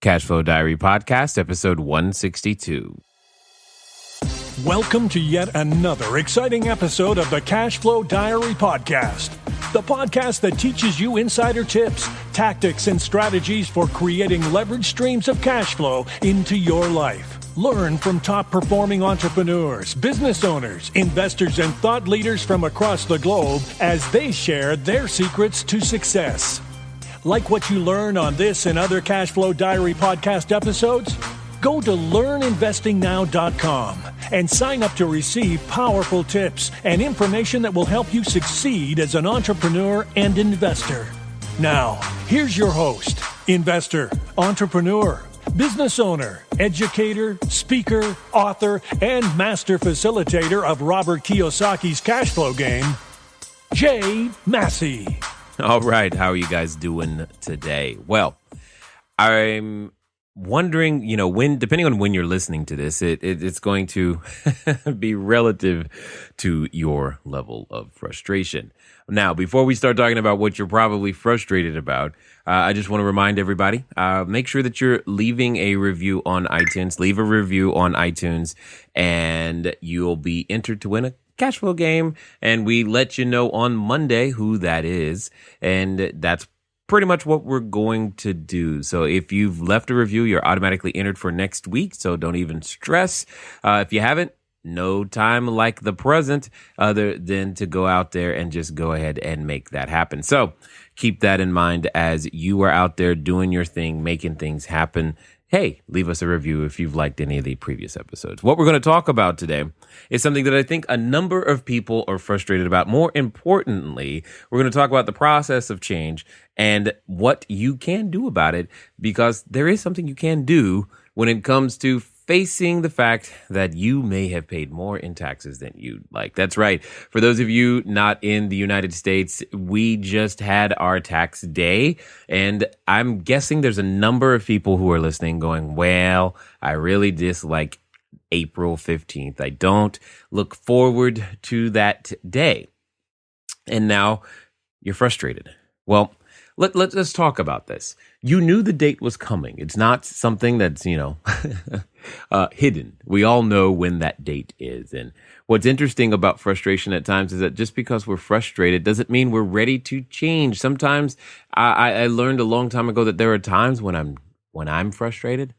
Cashflow Diary Podcast, episode 162. Welcome to yet another exciting episode of the Cashflow Diary Podcast, the podcast that teaches you insider tips, tactics, and strategies for creating leverage streams of cash flow into your life. Learn from top-performing entrepreneurs, business owners, investors, and thought leaders from across the globe as they share their secrets to success. Like what you learn on this and other Cashflow Diary podcast episodes? Go to learninvestingnow.com and sign up to receive powerful tips and information that will help you succeed as an entrepreneur and investor. Now, here's your host, investor, entrepreneur, business owner, educator, speaker, author, and master facilitator of Robert Kiyosaki's cash flow game, Jay Massey. All right, how are you guys doing today? Well, I'm wondering, when, depending on when you're listening to this, it's going to be relative to your level of frustration. Now, before we start talking about what you're probably frustrated about, I just want to remind everybody, make sure that you're leaving a review on iTunes. Leave a review on iTunes, and you'll be entered to win a cash flow game, and we let you know on Monday who that is, and that's pretty much what we're going to do. So if you've left a review, you're automatically entered for next week, so don't even stress. If you haven't, no time like the present other than to go out there and just go ahead and make that happen. So keep that in mind as you are out there doing your thing, making things happen. Hey, leave us a review if you've liked any of the previous episodes. What we're going to talk about today is something that I think a number of people are frustrated about. More importantly, we're going to talk about the process of change and what you can do about it, because there is something you can do when it comes to facing the fact that you may have paid more in taxes than you'd like. That's right. For those of you not in the United States, we just had our tax day, and I'm guessing there's a number of people who are listening going, well, I really dislike April 15th. I don't look forward to that day. And now you're frustrated. Well, let's talk about this. You knew the date was coming. It's not something that's, hidden. We all know when that date is. And what's interesting about frustration at times is that just because we're frustrated doesn't mean we're ready to change. Sometimes I learned a long time ago that there are times when I'm frustrated,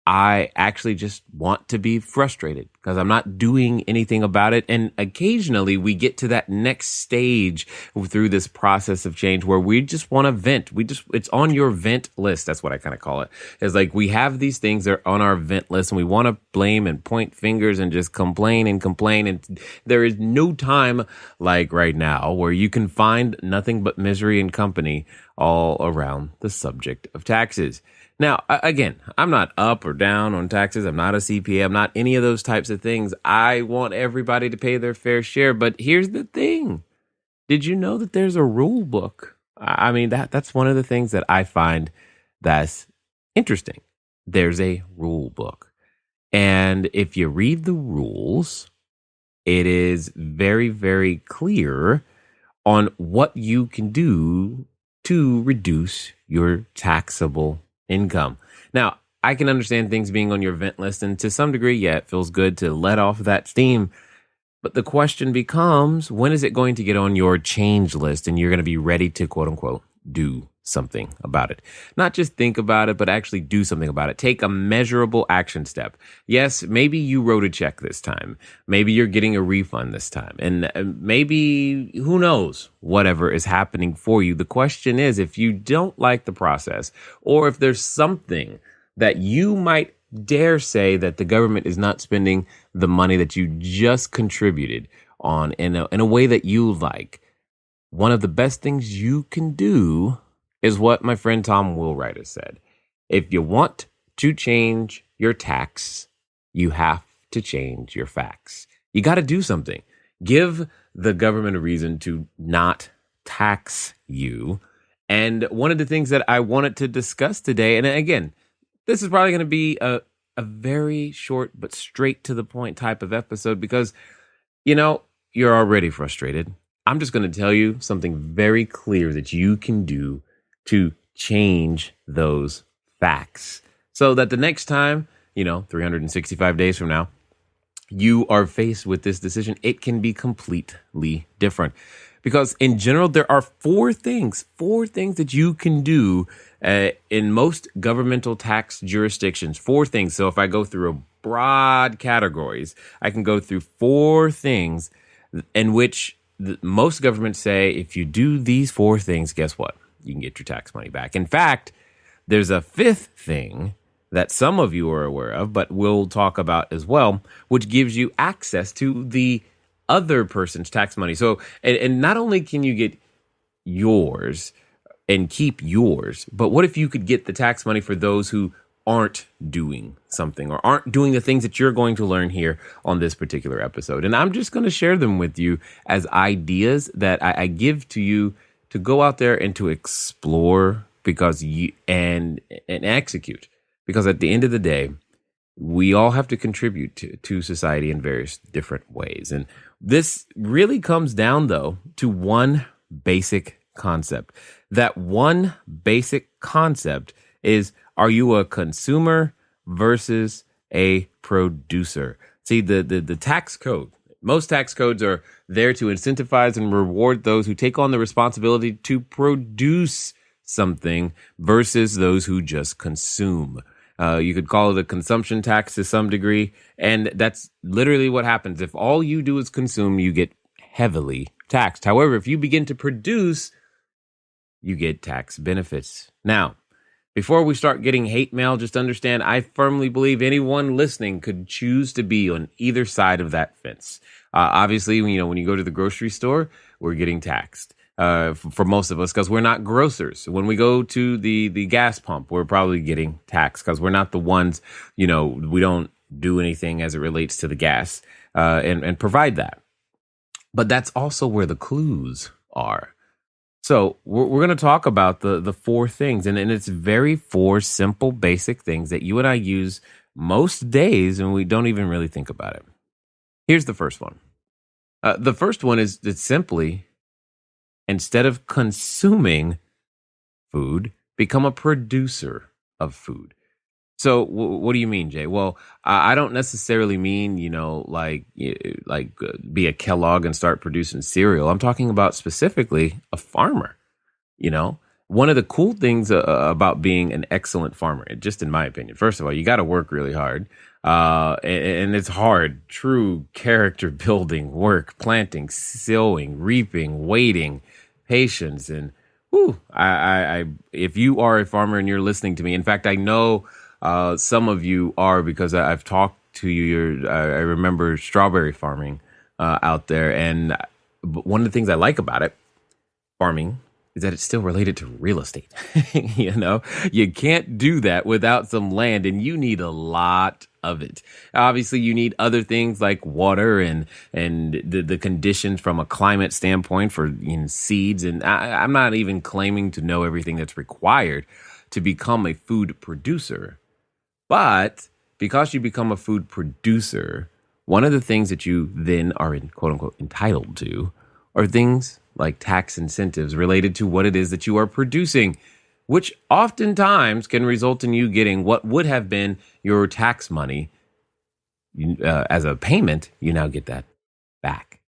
I actually just want to be frustrated because I'm not doing anything about it. And occasionally we get to that next stage through this process of change where we just want to vent. It's on your vent list. That's what I kind of call it. It's like we have these things that are on our vent list and we want to blame and point fingers and just complain. And there is no time like right now where you can find nothing but misery and company all around the subject of taxes. Now, again, I'm not up or down on taxes. I'm not a CPA. I'm not any of those types of things. I want everybody to pay their fair share. But here's the thing. Did you know that there's a rule book? I mean, that's one of the things that I find that's interesting. There's a rule book. And if you read the rules, it is very, very clear on what you can do to reduce your taxable income. Now, I can understand things being on your vent list, and to some degree, yeah, it feels good to let off that steam. But the question becomes, when is it going to get on your change list and you're going to be ready to, quote unquote, do something about it? Not just think about it, but actually do something about it. Take a measurable action step. Yes, maybe you wrote a check this time. Maybe you're getting a refund this time. And maybe, who knows, whatever is happening for you. The question is, if you don't like the process, or if there's something that you might dare say that the government is not spending the money that you just contributed on in a way that you like, one of the best things you can do is what my friend Tom Willwriter said. If you want to change your tax, you have to change your facts. You got to do something. Give the government a reason to not tax you. And one of the things that I wanted to discuss today, and again, this is probably going to be a very short but straight to the point type of episode because, you're already frustrated. I'm just going to tell you something very clear that you can do to change those facts. so that the next time, 365 days from now, you are faced with this decision, it can be completely different. Because in general, there are four things that you can do in most governmental tax jurisdictions. Four things. So if I go through a broad categories, I can go through four things in which most governments say, if you do these four things, guess what? You can get your tax money back. In fact, there's a fifth thing that some of you are aware of, but we'll talk about as well, which gives you access to the other person's tax money. So, and not only can you get yours and keep yours, but what if you could get the tax money for those who aren't doing something or aren't doing the things that you're going to learn here on this particular episode? And I'm just going to share them with you as ideas that I give to you to go out there and to explore because and execute. Because at the end of the day, we all have to contribute to society in various different ways. And this really comes down, though, to one basic concept. That one basic concept is, are you a consumer versus a producer? See, the tax code, most tax codes are there to incentivize and reward those who take on the responsibility to produce something versus those who just consume. You could call it a consumption tax to some degree. And that's literally what happens. If all you do is consume, you get heavily taxed. However, if you begin to produce, you get tax benefits. Now, before we start getting hate mail, just understand, I firmly believe anyone listening could choose to be on either side of that fence. Obviously, when you go to the grocery store, we're getting taxed. For most of us, because we're not grocers. When we go to the gas pump, we're probably getting taxed because we're not the ones, we don't do anything as it relates to the gas and provide that. But that's also where the clues are. So we're going to talk about the four things, and it's very four simple, basic things that you and I use most days, and we don't even really think about it. Here's the first one. The first one is it's simply, instead of consuming food, become a producer of food. So what do you mean, Jay? Well, I don't necessarily mean, be a Kellogg and start producing cereal. I'm talking about specifically a farmer. One of the cool things about being an excellent farmer, just in my opinion, first of all, you got to work really hard. And it's hard, true character building work, planting, sowing, reaping, waiting, patience. And if you are a farmer and you're listening to me, in fact, I know some of you are, because I've talked to you. I remember strawberry farming out there. And one of the things I like about it, farming, is that it's still related to real estate. You can't do that without some land, and you need a lot of it. Obviously, you need other things like water and the conditions from a climate standpoint for seeds. And I'm not even claiming to know everything that's required to become a food producer. But because you become a food producer, one of the things that you then are quote unquote entitled to are things like tax incentives related to what it is that you are producing, which oftentimes can result in you getting what would have been your tax money as a payment. You now get that back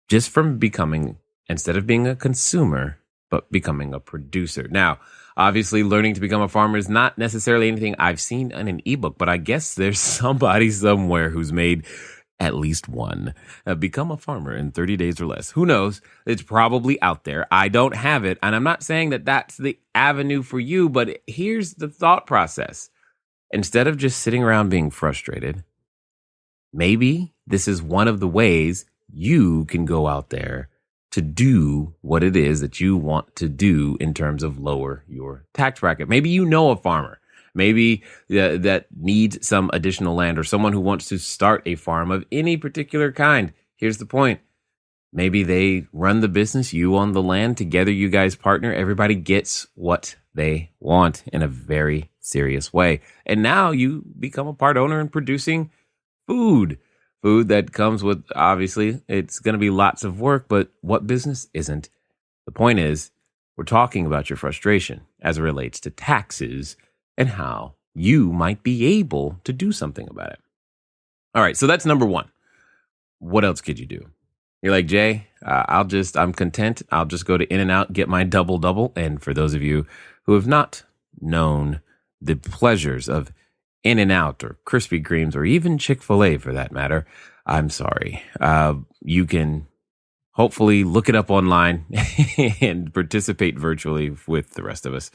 just from becoming, instead of being a consumer, but becoming a producer. Now, obviously, learning to become a farmer is not necessarily anything I've seen in an ebook, but I guess there's somebody somewhere who's made at least one. Become a farmer in 30 days or less. Who knows? It's probably out there. I don't have it. And I'm not saying that that's the avenue for you, but here's the thought process. Instead of just sitting around being frustrated, maybe this is one of the ways you can go out there to do what it is that you want to do in terms of lower your tax bracket. Maybe you know a farmer. Maybe that needs some additional land, or someone who wants to start a farm of any particular kind. Here's the point. Maybe they run the business, you on the land, together you guys partner. Everybody gets what they want in a very serious way. And now you become a part owner in producing food that comes with, obviously, it's going to be lots of work, but what business isn't? The point is, we're talking about your frustration as it relates to taxes and how you might be able to do something about it. All right, so that's number one. What else could you do? You're like, Jay, I'm content. I'll just go to In-N-Out, get my double. And for those of you who have not known the pleasures of In-N-Out or Krispy Kremes or even Chick-fil-A for that matter, I'm sorry. You can hopefully look it up online and participate virtually with the rest of us.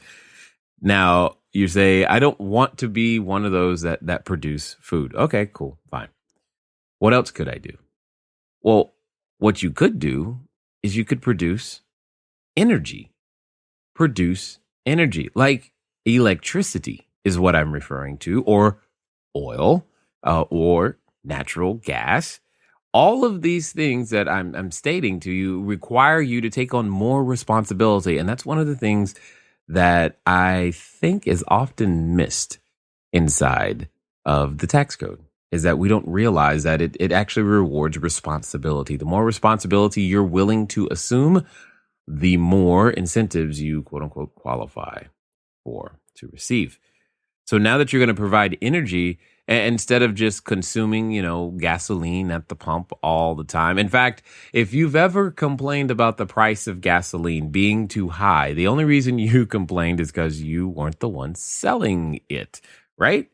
Now, you say, I don't want to be one of those that produce food. Okay, cool, fine. What else could I do? Well, what you could do is you could produce energy. Produce energy, like electricity is what I'm referring to, or oil, or natural gas. All of these things that I'm stating to you require you to take on more responsibility. And that's one of the things that I think is often missed inside of the tax code, is that we don't realize that it actually rewards responsibility. The more responsibility you're willing to assume, the more incentives you, quote unquote, qualify for to receive. So now that you're going to provide energy, instead of just consuming, gasoline at the pump all the time. In fact, if you've ever complained about the price of gasoline being too high, the only reason you complained is because you weren't the one selling it, right?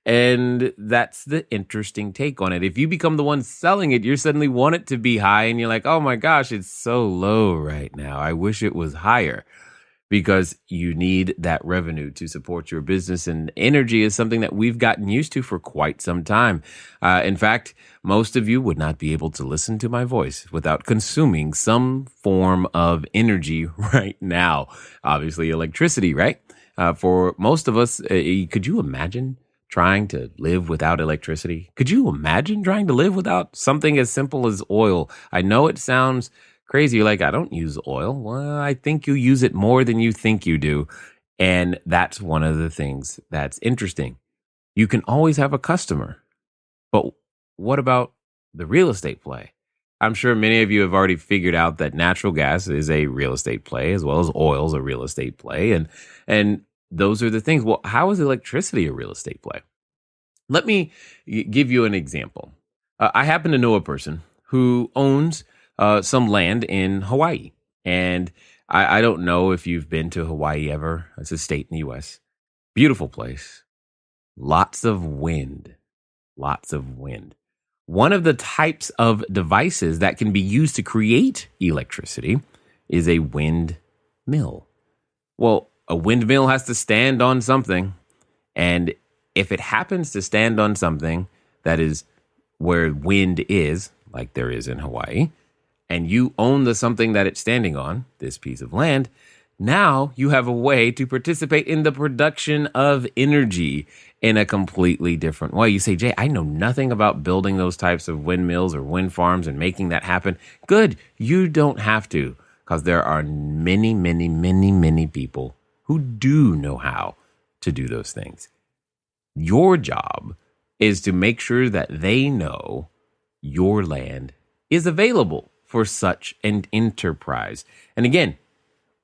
And that's the interesting take on it. If you become the one selling it, you suddenly want it to be high and you're like, oh my gosh, it's so low right now. I wish it was higher, because you need that revenue to support your business. And energy is something that we've gotten used to for quite some time. In fact, most of you would not be able to listen to my voice without consuming some form of energy right now. Obviously, electricity, right? For most of us, could you imagine trying to live without electricity? Could you imagine trying to live without something as simple as oil? I know it sounds crazy. You're like, I don't use oil. Well, I think you use it more than you think you do. And that's one of the things that's interesting. You can always have a customer, but what about the real estate play? I'm sure many of you have already figured out that natural gas is a real estate play, as well as oil is a real estate play. And those are the things. Well, how is electricity a real estate play? Let me give you an example. I happen to know a person who owns some land in Hawaii. And I don't know if you've been to Hawaii ever. It's a state in the U.S. Beautiful place. Lots of wind. Lots of wind. One of the types of devices that can be used to create electricity is a windmill. Well, a windmill has to stand on something. And if it happens to stand on something that is where wind is, like there is in Hawaii, and you own the something that it's standing on, this piece of land, now you have a way to participate in the production of energy in a completely different way. You say, Jay, I know nothing about building those types of windmills or wind farms and making that happen. Good. You don't have to, because there are many, many, many, many people who do know how to do those things. Your job is to make sure that they know your land is available for such an enterprise. And again,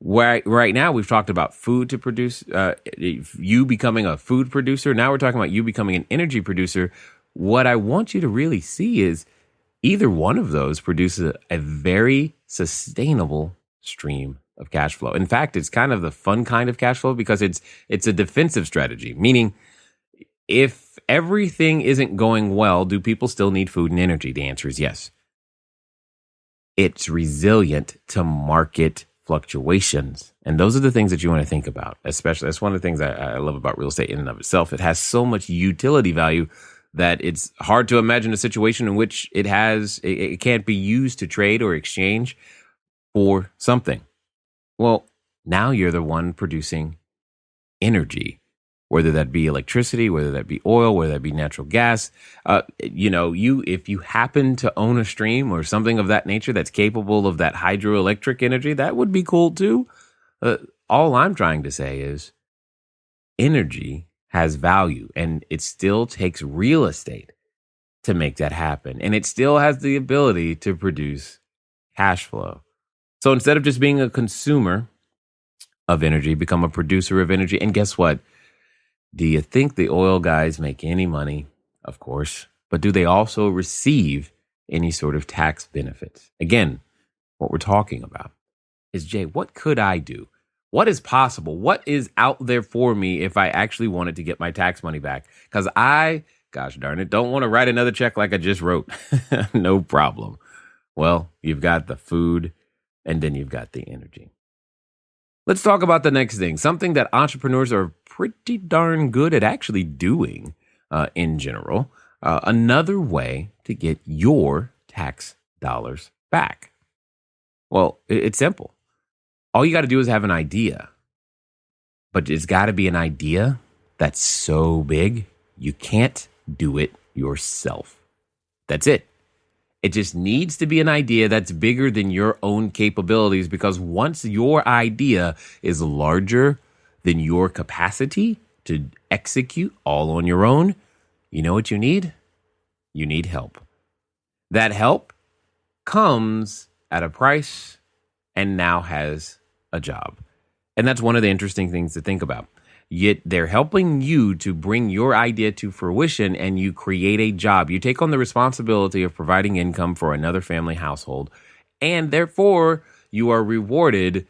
right now we've talked about food to produce, you becoming a food producer. Now we're talking about you becoming an energy producer. What I want you to really see is either one of those produces a very sustainable stream of cash flow. In fact, it's kind of the fun kind of cash flow, because it's a defensive strategy, meaning if everything isn't going well, do people still need food and energy? The answer is yes. It's resilient to market fluctuations. And those are the things that you want to think about. Especially, that's one of the things I love about real estate in and of itself. It has so much utility value that it's hard to imagine a situation in which it can't be used to trade or exchange for something. Well, now you're the one producing energy, whether that be electricity, whether that be oil, whether that be natural gas. If you happen to own a stream or something of that nature that's capable of that hydroelectric energy, that would be cool too. All I'm trying to say is energy has value, and it still takes real estate to make that happen. And it still has the ability to produce cash flow. So instead of just being a consumer of energy, become a producer of energy. And guess what? Do you think the oil guys make any money? Of course. But do they also receive any sort of tax benefits? Again, what we're talking about is, Jay, what could I do? What is possible? What is out there for me if I actually wanted to get my tax money back? Because gosh darn it, don't want to write another check like I just wrote. No problem. Well, you've got the food and then you've got the energy. Let's talk about the next thing, something that entrepreneurs are pretty darn good at actually doing in general. Another way to get your tax dollars back. Well, it's simple. All you got to do is have an idea, but it's got to be an idea that's so big, you can't do it yourself. That's it. It just needs to be an idea that's bigger than your own capabilities, because once your idea is larger than your capacity to execute all on your own, you know what you need? You need help. That help comes at a price and now has a job. And that's one of the interesting things to think about. Yet they're helping you to bring your idea to fruition and you create a job. You take on the responsibility of providing income for another family household, and therefore you are rewarded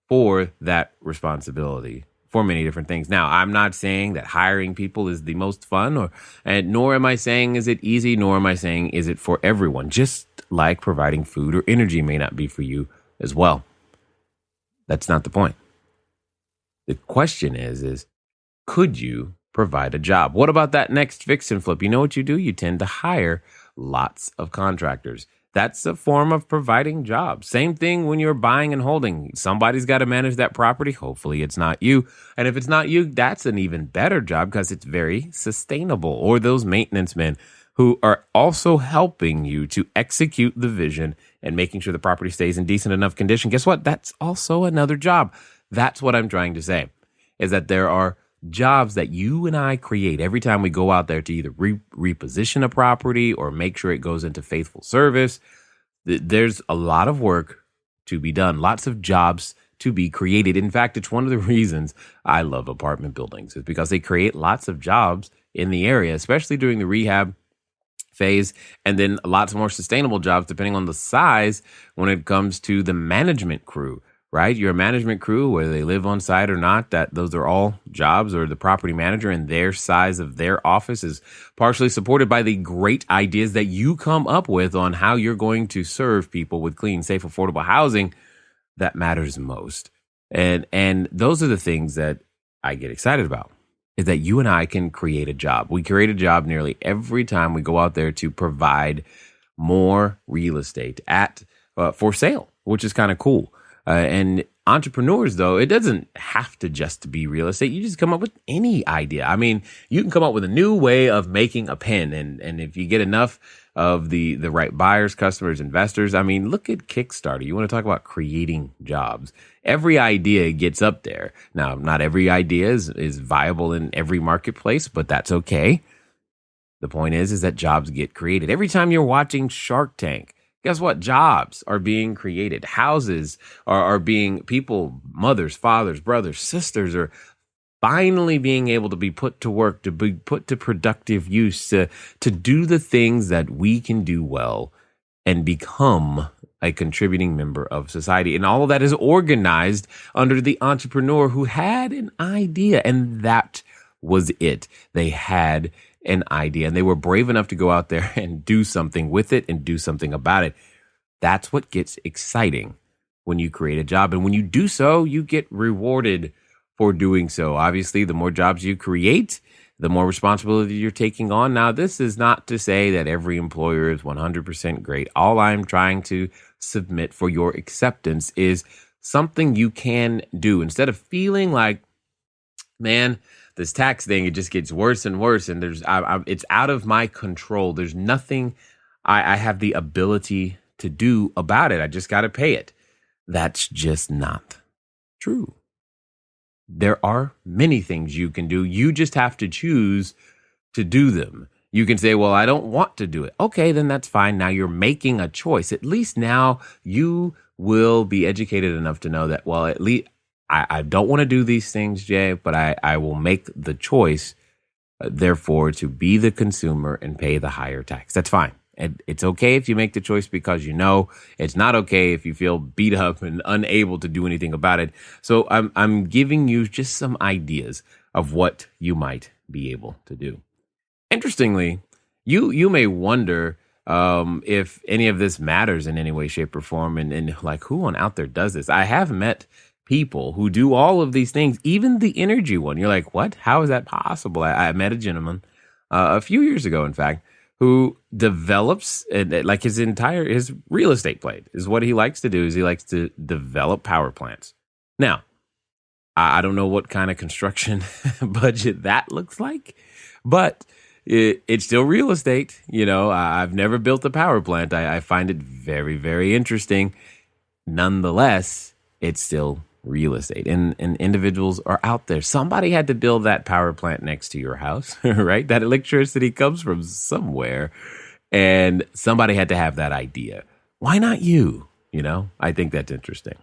for that responsibility for many different things. Now, I'm not saying that hiring people is the most fun, nor am I saying is it easy, nor am I saying is it for everyone. Just like providing food or energy may not be for you as well. That's not the point. The question is could you provide a job? What about that next fix and flip? You know what you do? You tend to hire lots of contractors. That's a form of providing jobs. Same thing when you're buying and holding. Somebody's got to manage that property. Hopefully it's not you. And if it's not you, that's an even better job because it's very sustainable. Or those maintenance men who are also helping you to execute the vision and making sure the property stays in decent enough condition. Guess what? That's also another job. That's what I'm trying to say, is that there are jobs that you and I create every time we go out there to either reposition a property or make sure it goes into faithful service. There's a lot of work to be done, lots of jobs to be created. In fact, it's one of the reasons I love apartment buildings, is because they create lots of jobs in the area, especially during the rehab phase, and then lots more sustainable jobs depending on the size when it comes to the management crew. Right? Your management crew, whether they live on site or not, those are all jobs, or the property manager and their size of their office is partially supported by the great ideas that you come up with on how you're going to serve people with clean, safe, affordable housing that matters most. And those are the things that I get excited about, is that you and I can create a job. We create a job nearly every time we go out there to provide more real estate for sale, which is kind of cool. And entrepreneurs, though, it doesn't have to just be real estate. You just come up with any idea. I mean, you can come up with a new way of making a pen. And if you get enough of the right buyers, customers, investors, I mean, look at Kickstarter. You want to talk about creating jobs. Every idea gets up there. Now, not every idea is viable in every marketplace, but that's okay. The point is that jobs get created. Every time you're watching Shark Tank, guess what? Jobs are being created. Houses are being, people, mothers, fathers, brothers, sisters are finally being able to be put to work, to be put to productive use, to do the things that we can do well and become a contributing member of society. And all of that is organized under the entrepreneur who had an idea. And that was it. They had an idea and they were brave enough to go out there and do something with it and do something about it. That's what gets exciting when you create a job. And when you do so, you get rewarded for doing so. Obviously, the more jobs you create, the more responsibility you're taking on. Now, this is not to say that every employer is 100% great. All I'm trying to submit for your acceptance is something you can do. Instead of feeling like, man, this tax thing, it just gets worse and worse, and it's out of my control. There's nothing I have the ability to do about it. I just got to pay it. That's just not true. There are many things you can do. You just have to choose to do them. You can say, well, I don't want to do it. Okay, then that's fine. Now you're making a choice. At least now you will be educated enough to know that, well, at least I don't want to do these things, Jay, but I will make the choice, therefore, to be the consumer and pay the higher tax. That's fine. And it's okay if you make the choice because you know. It's not okay if you feel beat up and unable to do anything about it. So I'm giving you just some ideas of what you might be able to do. Interestingly, you may wonder if any of this matters in any way, shape, or form, and like who on out there does this? I have met people who do all of these things, even the energy one. You're like, what? How is that possible? I met a gentleman a few years ago, in fact, who develops like his real estate play is what he likes to do. Is he likes to develop power plants. Now, I don't know what kind of construction budget that looks like, but it's still real estate. You know, I've never built a power plant. I find it very, very interesting. Nonetheless, it's still real estate, and individuals are out there. Somebody had to build that power plant next to your house, right? That electricity comes from somewhere, and somebody had to have that idea. Why not you? You know, I think that's interesting.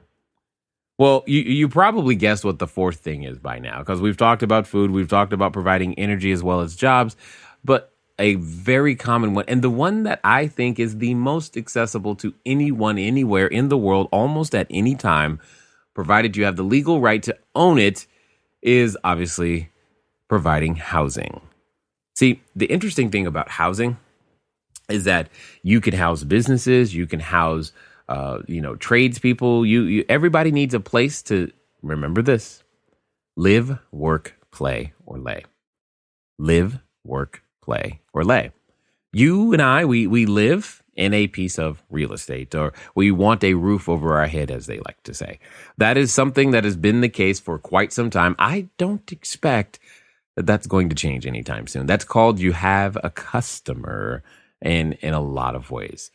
Well, you probably guessed what the fourth thing is by now, because we've talked about food, we've talked about providing energy as well as jobs, but a very common one, and the one that I think is the most accessible to anyone, anywhere in the world, almost at any time, provided you have the legal right to own it, is obviously providing housing. See, the interesting thing about housing is that you can house businesses, you can house, tradespeople. Everybody needs a place to, remember this, live, work, play, or lay. Live, work, play, or lay. You and I, we live in a piece of real estate, or we want a roof over our head, as they like to say. That is something that has been the case for quite some time. I don't expect that that's going to change anytime soon. That's called you have a customer in a lot of ways.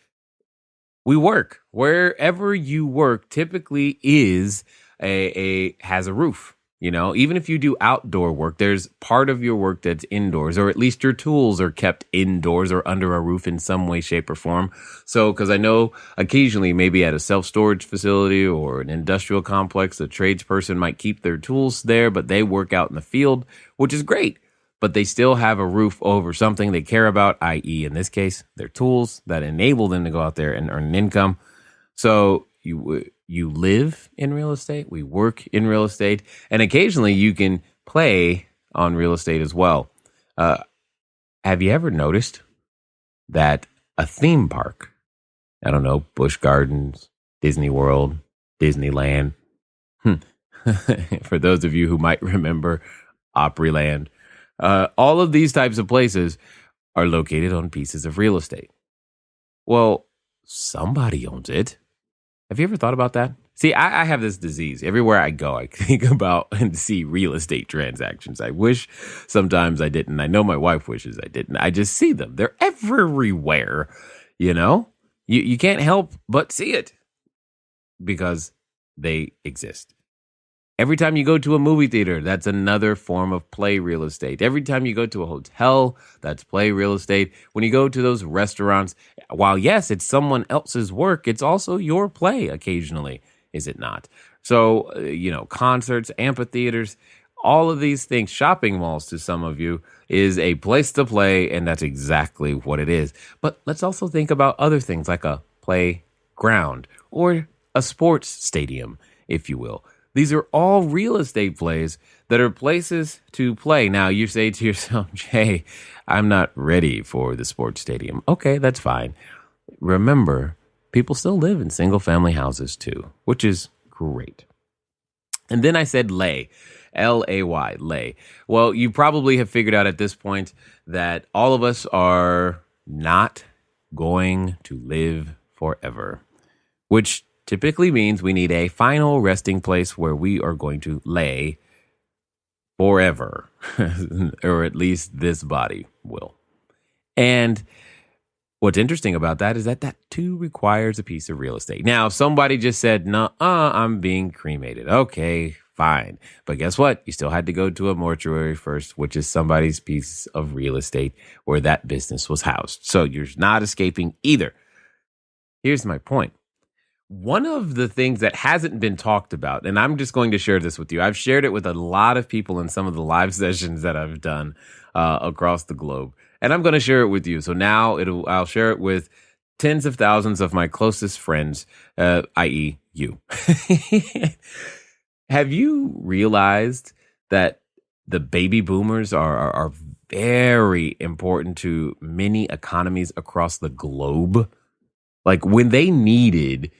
We work. Wherever you work typically is has a roof. You know, even if you do outdoor work, there's part of your work that's indoors, or at least your tools are kept indoors or under a roof in some way, shape, or form. So, because I know occasionally maybe at a self-storage facility or an industrial complex, a tradesperson might keep their tools there, but they work out in the field, which is great. But they still have a roof over something they care about, i.e., in this case, their tools that enable them to go out there and earn an income. So you live in real estate, we work in real estate, and occasionally you can play on real estate as well. Have you ever noticed that a theme park, I don't know, Busch Gardens, Disney World, Disneyland, for those of you who might remember Opryland, all of these types of places are located on pieces of real estate. Well, somebody owns it. Have you ever thought about that? See, I have this disease. Everywhere I go, I think about and see real estate transactions. I wish sometimes I didn't. I know my wife wishes I didn't. I just see them. They're everywhere, you know? You can't help but see it because they exist. Every time you go to a movie theater, that's another form of play real estate. Every time you go to a hotel, that's play real estate. When you go to those restaurants, while yes, it's someone else's work, it's also your play occasionally, is it not? So, concerts, amphitheaters, all of these things, shopping malls to some of you, is a place to play, and that's exactly what it is. But let's also think about other things like a playground or a sports stadium, if you will. These are all real estate plays that are places to play. Now, you say to yourself, Jay, I'm not ready for the sports stadium. Okay, that's fine. Remember, people still live in single-family houses too, which is great. And then I said lay, L-A-Y, lay. Well, you probably have figured out at this point that all of us are not going to live forever, which typically means we need a final resting place where we are going to lay forever, or at least this body will. And what's interesting about that is that too requires a piece of real estate. Now, if somebody just said, no, I'm being cremated. Okay, fine. But guess what? You still had to go to a mortuary first, which is somebody's piece of real estate where that business was housed. So you're not escaping either. Here's my point. one of the things that hasn't been talked about, and I'm just going to share this with you. I've shared it with a lot of people in some of the live sessions that I've done across the globe, and I'm going to share it with you. So now I'll share it with tens of thousands of my closest friends, i.e., you. Have you realized that the baby boomers are very important to many economies across the globe? Like when they needed,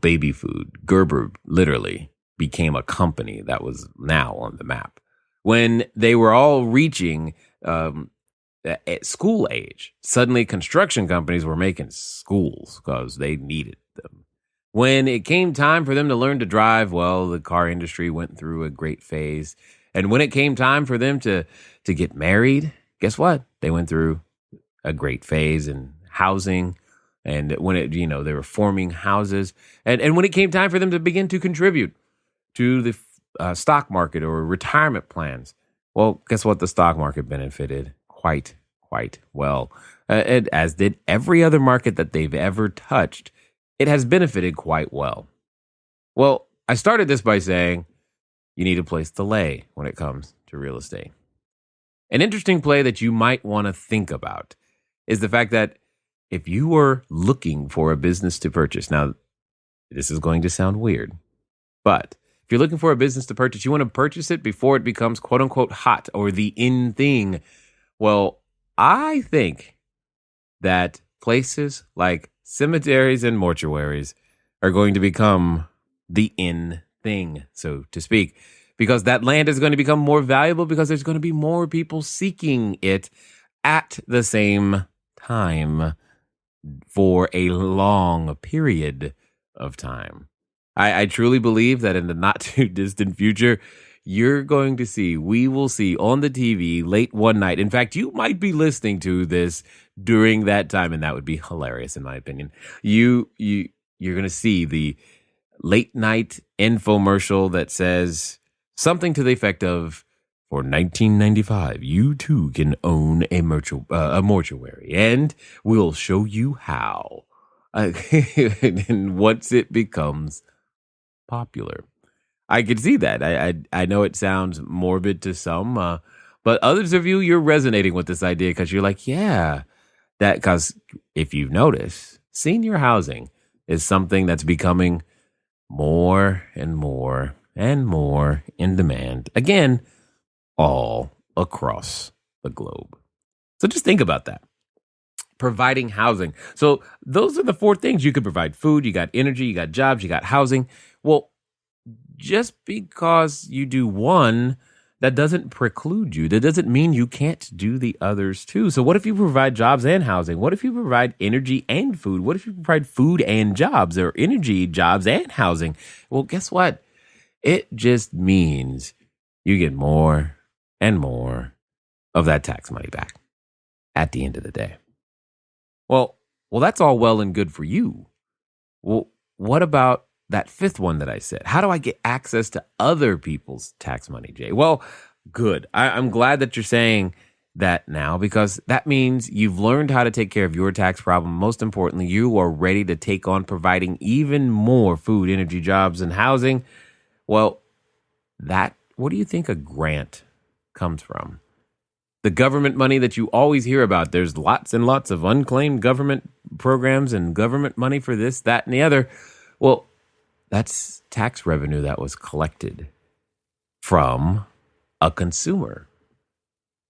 baby food, Gerber literally became a company that was now on the map. When they were all reaching at school age, suddenly construction companies were making schools because they needed them. When it came time for them to learn to drive, well, the car industry went through a great phase. And when it came time for them to get married, guess what? They went through a great phase in housing. And when they were forming houses. And when it came time for them to begin to contribute to the stock market or retirement plans, well, guess what? The stock market benefited quite well. As did every other market that they've ever touched. It has benefited quite well. Well, I started this by saying you need a place to lay when it comes to real estate. An interesting play that you might want to think about is the fact that if you were looking for a business to purchase, now this is going to sound weird, but if you're looking for a business to purchase, you want to purchase it before it becomes quote unquote hot or the in thing. Well, I think that places like cemeteries and mortuaries are going to become the in thing, so to speak, because that land is going to become more valuable because there's going to be more people seeking it at the same time for a long period of time. I truly believe that in the not too distant future, we will see on the TV late one night. In fact, you might be listening to this during that time, and that would be hilarious in my opinion. You're going to see the late night infomercial that says something to the effect of, for $19.95, you too can own a mortuary, and we'll show you how. And once it becomes popular, I could see that. I know it sounds morbid to some, but others of you're resonating with this idea because you're like, yeah, because if you've noticed, senior housing is something that's becoming more and more and more in demand. Again, all across the globe. So just think about that. Providing housing. So those are the four things you could provide: food, you got energy, you got jobs, you got housing. Well, just because you do one, that doesn't preclude you. That doesn't mean you can't do the others too. So what if you provide jobs and housing? What if you provide energy and food? What if you provide food and jobs, or energy, jobs, and housing? Well, guess what? It just means you get more and more of that tax money back at the end of the day. Well, that's all well and good for you. Well, what about that fifth one that I said? How do I get access to other people's tax money, Jay? Well, good. I'm glad that you're saying that now, because that means you've learned how to take care of your tax problem. Most importantly, you are ready to take on providing even more food, energy, jobs, and housing. Well, what do you think a grant comes from? The government money that you always hear about. There's lots and lots of unclaimed government programs and government money for this, that, and the other. Well, that's tax revenue that was collected from a consumer.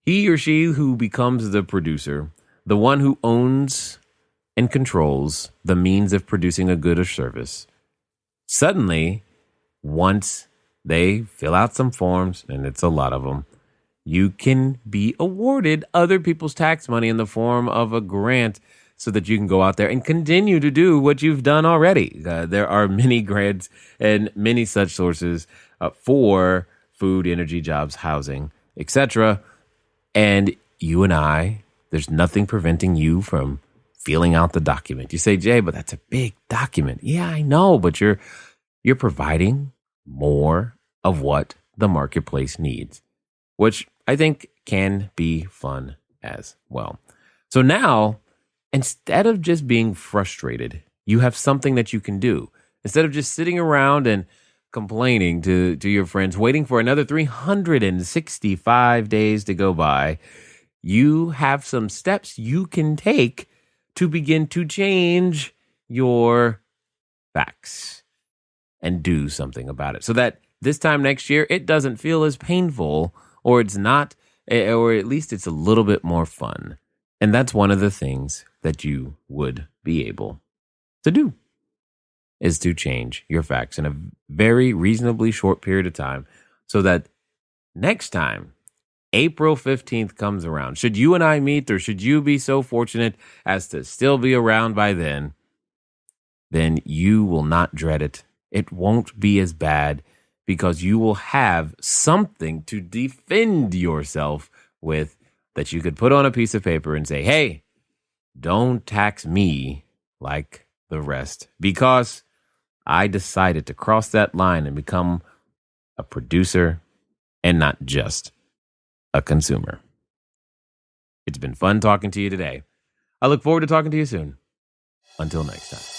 He or she who becomes the producer, the one who owns and controls the means of producing a good or service, suddenly, once they fill out some forms, and it's a lot of them, you can be awarded other people's tax money in the form of a grant so that you can go out there and continue to do what you've done already. There are many grants and many such sources for food, energy, jobs, housing, etc. And you and I, there's nothing preventing you from filling out the document. You say, Jay, but that's a big document. Yeah, I know, but you're providing more of what the marketplace needs, which I think can be fun as well. So now, instead of just being frustrated, you have something that you can do. Instead of just sitting around and complaining to your friends, waiting for another 365 days to go by, you have some steps you can take to begin to change your facts and do something about it so that this time next year, it doesn't feel as painful, or it's not, or at least it's a little bit more fun. And that's one of the things that you would be able to do, is to change your facts in a very reasonably short period of time so that next time April 15th comes around, should you and I meet, or should you be so fortunate as to still be around by then you will not dread it. It won't be as bad because you will have something to defend yourself with that you could put on a piece of paper and say, hey, don't tax me like the rest, because I decided to cross that line and become a producer and not just a consumer. It's been fun talking to you today. I look forward to talking to you soon. Until next time.